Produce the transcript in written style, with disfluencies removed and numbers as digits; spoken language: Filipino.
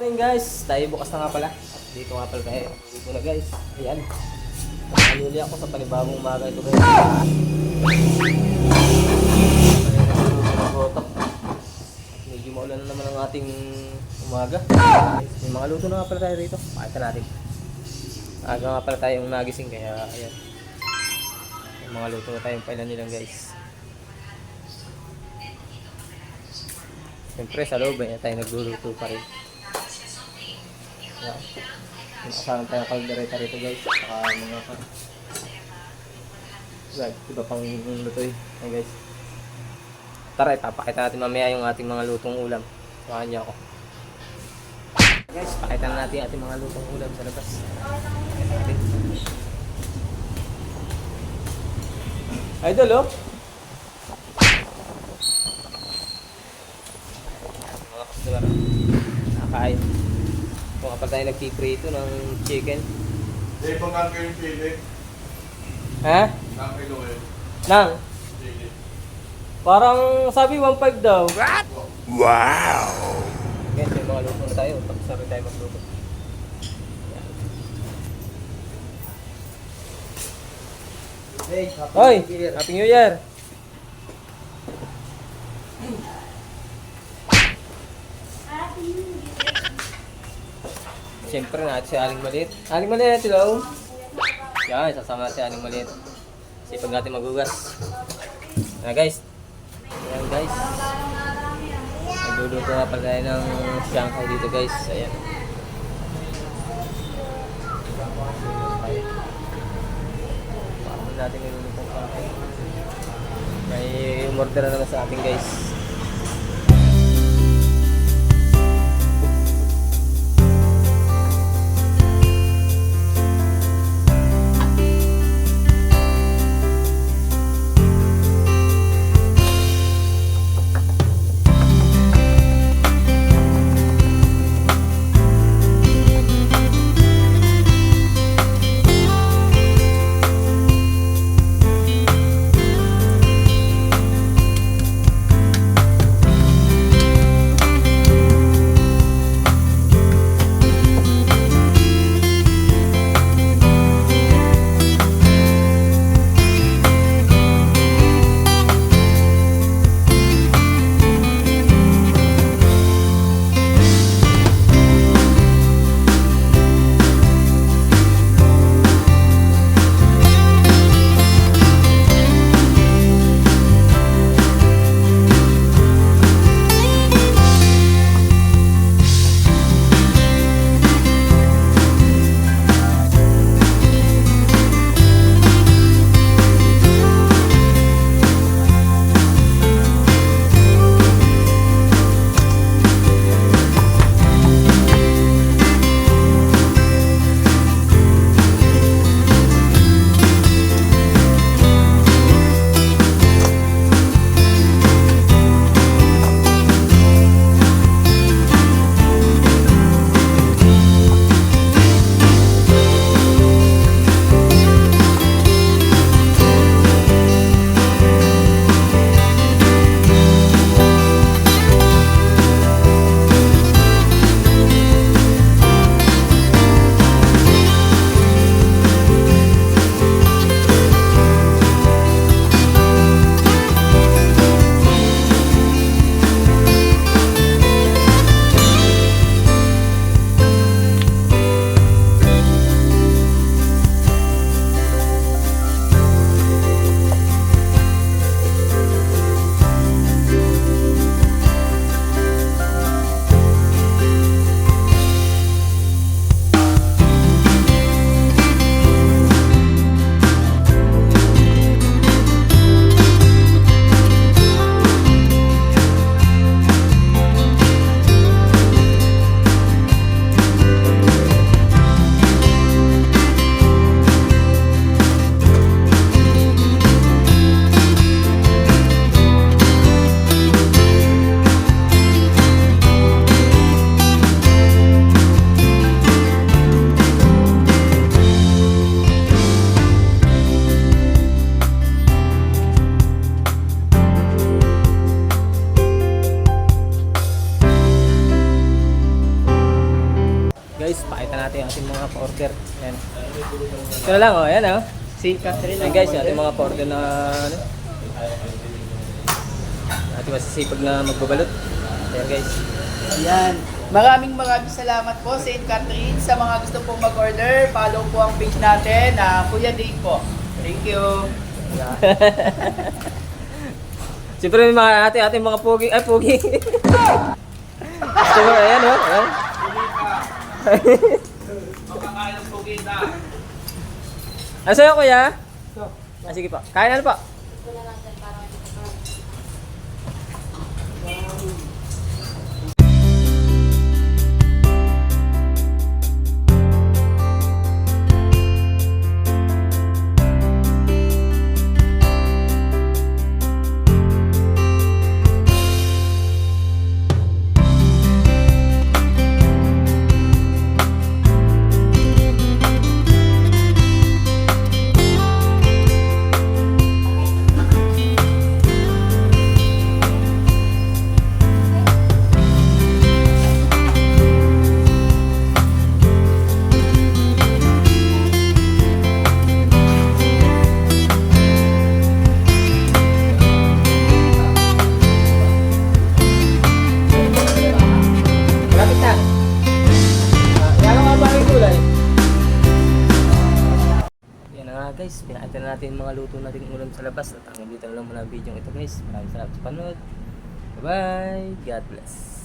Ayun guys, tayo bukas na nga pala. Dito nga pala tayo. Dito na guys. Ayan. Naluli ako sa panibagong umaga ito guys. Medyo maulan na naman ang ating umaga. May mga luto na nga pala tayo rito. Pakita natin. Aga nga pala tayong nagising kaya ayan. May mga luto na tayong pailan nilang guys. Siyempre sa loob tayo nagluluto pa rin. Ayan. Nakasama tayong kaldereta rito guys. Saka mga iba pang lutoy. Ayan guys. Tara, ipapakita natin mamaya yung ating mga lutong ulam. Samahan niyo ako. Guys, pakita na natin ating mga lutong ulam sa labas. Idol, oh! Mga customer, nakakain. Kung kapag tayo nagpiprito ng chicken. Hindi, pang kangkay yung pili. Ha? Kangkay lo eh. Nang? Pili. Parang sabi 1.5 daw. Wow! Guys, may mga luto na tayo. Tapos na rin tayo magluto. Hey, Hoy! Happy New Year! Siyempre natin si Aling Maliit. Aling Maliit, hello! Yan, sasama natin si Aling Maliit. Sipag natin magugas. Ayan guys. Ayan guys. Nagluluto nga pala tayo ng Shanghai dito guys. Ayan. Parang natin nilulutong Shanghai. May umorder na naman sa atin guys. Ito na lang, oh. Ayan, oh. St. Catherine. Ayan guys, yung ating mga porter na ano. Ating masisipag na magbabalot. Ayan guys. Ayan. Maraming salamat po St. Catherine sa mga gusto pong mag-order. Follow po ang page natin na Kuya Dave po. Thank you. Siyempre may mga ating mga pogi. Ay, pogi. Gusto mo, ayan, oh. Ayan. Makakain ng pugita. Ano sa'yo, kuya? Ah, sige po. Kain ano po? Malapit na. Ilan nga ba yung kulay? Yan na nga guys, pinakita na natin yung mga luto natin ulam sa labas. At hanggang dito na lang muna ang video ito guys. Maraming salamat sa panood. Bye bye. God bless.